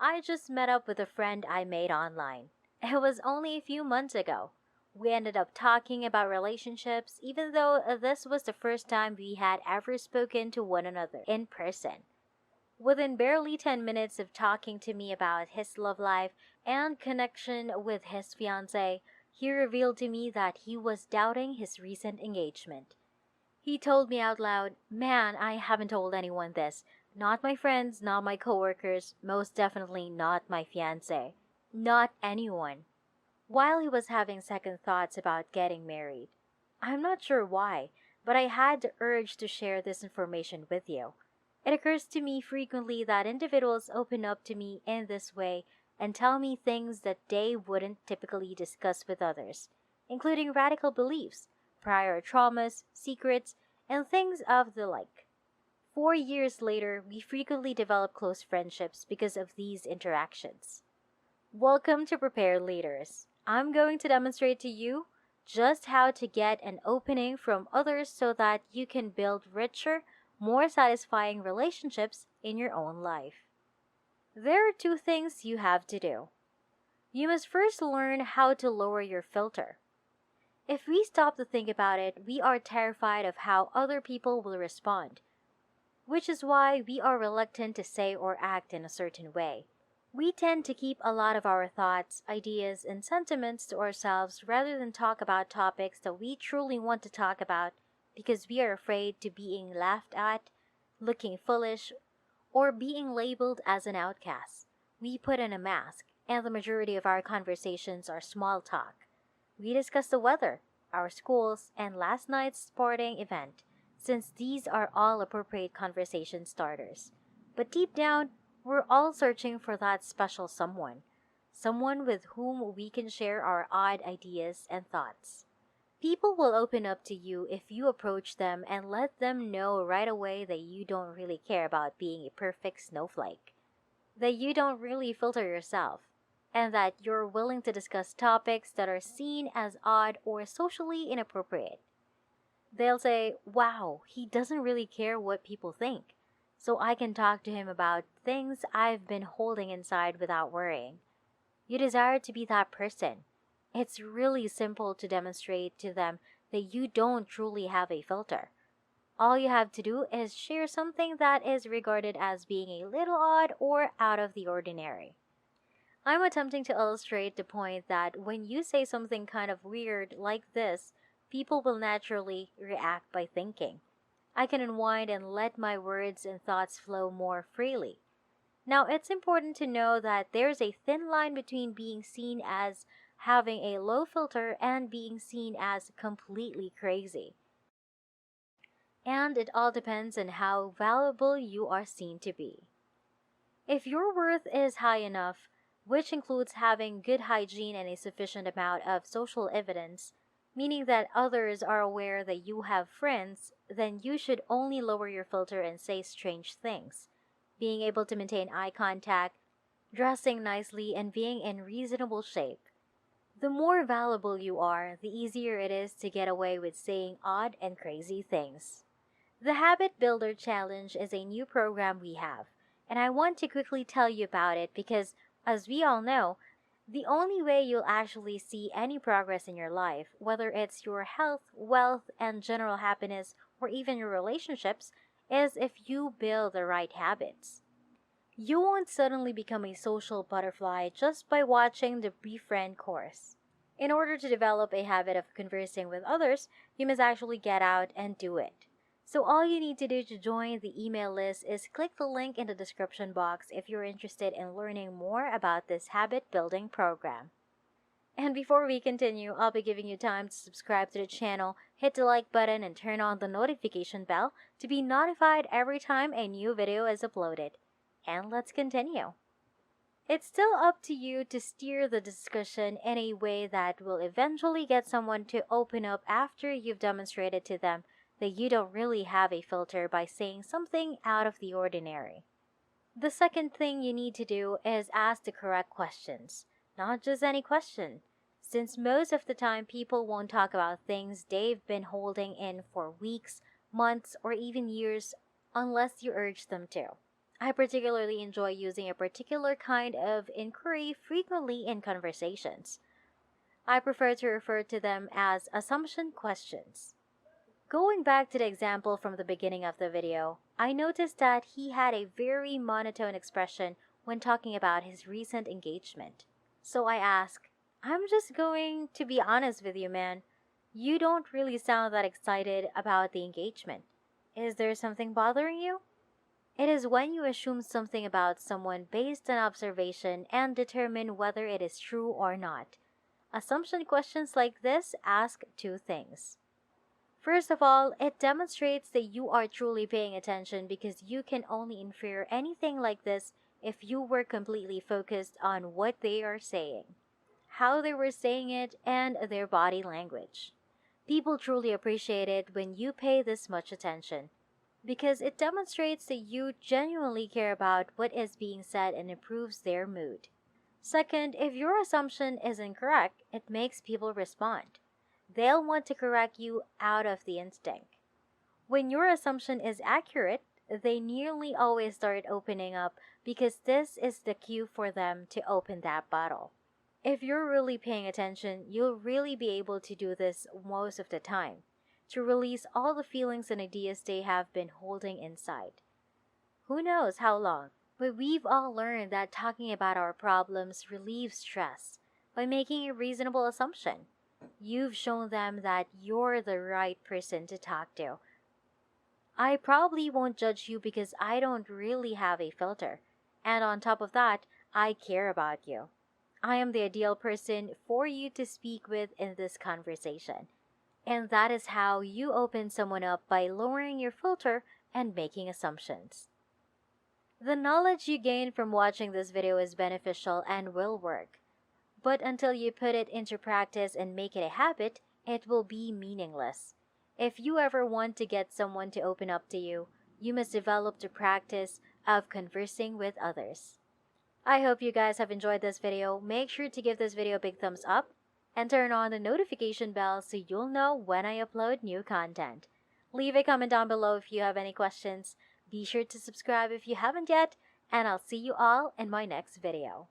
I just met up with a friend I made online. It was only a few months ago. We ended up talking about relationships, even though this was the first time we had ever spoken to one another in person. Within barely 10 minutes of talking to me about his love life and connection with his fiancée, he revealed to me that he was doubting his recent engagement. He told me out loud, "Man, I haven't told anyone this. Not my friends, not my coworkers, most definitely not my fiancé. Not anyone." While he was having second thoughts about getting married. I'm not sure why, but I had the urge to share this information with you. It occurs to me frequently that individuals open up to me in this way and tell me things that they wouldn't typically discuss with others, including radical beliefs, prior traumas, secrets, and things of the like. 4 years later, we frequently develop close friendships because of these interactions. Welcome to Prepared Leaders. I'm going to demonstrate to you just how to get an opening from others so that you can build richer, more satisfying relationships in your own life. There are two things you have to do. You must first learn how to lower your filter. If we stop to think about it, we are terrified of how other people will respond, which is why we are reluctant to say or act in a certain way. We tend to keep a lot of our thoughts, ideas, and sentiments to ourselves rather than talk about topics that we truly want to talk about because we are afraid to being laughed at, looking foolish, or being labeled as an outcast. We put on a mask, and the majority of our conversations are small talk. We discuss the weather, our schools, and last night's sporting event, since these are all appropriate conversation starters. But deep down, we're all searching for that special someone with whom we can share our odd ideas and thoughts. People will open up to you if you approach them and let them know right away that you don't really care about being a perfect snowflake, that you don't really filter yourself, and that you're willing to discuss topics that are seen as odd or socially inappropriate. They'll say, "Wow, he doesn't really care what people think, so I can talk to him about things I've been holding inside without worrying." You desire to be that person. It's really simple to demonstrate to them that you don't truly have a filter. All you have to do is share something that is regarded as being a little odd or out of the ordinary. I'm attempting to illustrate the point that when you say something kind of weird like this, people will naturally react by thinking, "I can unwind and let my words and thoughts flow more freely." Now, it's important to know that there's a thin line between being seen as having a low filter and being seen as completely crazy. And it all depends on how valuable you are seen to be. If your worth is high enough, which includes having good hygiene and a sufficient amount of social evidence, meaning that others are aware that you have friends, then you should only lower your filter and say strange things. Being able to maintain eye contact, dressing nicely, and being in reasonable shape. The more valuable you are, the easier it is to get away with saying odd and crazy things. The Habit Builder Challenge is a new program we have, and I want to quickly tell you about it because, as we all know, the only way you'll actually see any progress in your life, whether it's your health, wealth, and general happiness, or even your relationships, is if you build the right habits. You won't suddenly become a social butterfly just by watching the Befriend course. In order to develop a habit of conversing with others, you must actually get out and do it. So all you need to do to join the email list is click the link in the description box if you're interested in learning more about this habit building program. And before we continue, I'll be giving you time to subscribe to the channel, hit the like button, and turn on the notification bell to be notified every time a new video is uploaded. And let's continue. It's still up to you to steer the discussion in a way that will eventually get someone to open up after you've demonstrated to them that you don't really have a filter by saying something out of the ordinary. The second thing you need to do is ask the correct questions, not just any question, since most of the time people won't talk about things they've been holding in for weeks, months, or even years unless you urge them to. I particularly enjoy using a particular kind of inquiry frequently in conversations. I prefer to refer to them as assumption questions. Going back to the example from the beginning of the video, I noticed that he had a very monotone expression when talking about his recent engagement. So I asked, I'm just going to be honest with you, man. You don't really sound that excited about the engagement. Is there something bothering you? It is when you assume something about someone based on observation and determine whether it is true or not. Assumption questions like this ask two things. First of all, it demonstrates that you are truly paying attention because you can only infer anything like this if you were completely focused on what they are saying, how they were saying it, and their body language. People truly appreciate it when you pay this much attention because it demonstrates that you genuinely care about what is being said and improves their mood. Second, if your assumption is incorrect, it makes people respond. They'll want to correct you out of the instinct. When your assumption is accurate, they nearly always start opening up because this is the cue for them to open that bottle. If you're really paying attention, you'll really be able to do this most of the time, to release all the feelings and ideas they have been holding inside. Who knows how long, but we've all learned that talking about our problems relieves stress by making a reasonable assumption. You've shown them that you're the right person to talk to. I probably won't judge you because I don't really have a filter. And on top of that, I care about you. I am the ideal person for you to speak with in this conversation. And that is how you open someone up by lowering your filter and making assumptions. The knowledge you gain from watching this video is beneficial and will work. But until you put it into practice and make it a habit, it will be meaningless. If you ever want to get someone to open up to you, you must develop the practice of conversing with others. I hope you guys have enjoyed this video. Make sure to give this video a big thumbs up and turn on the notification bell so you'll know when I upload new content. Leave a comment down below if you have any questions. Be sure to subscribe if you haven't yet, and I'll see you all in my next video.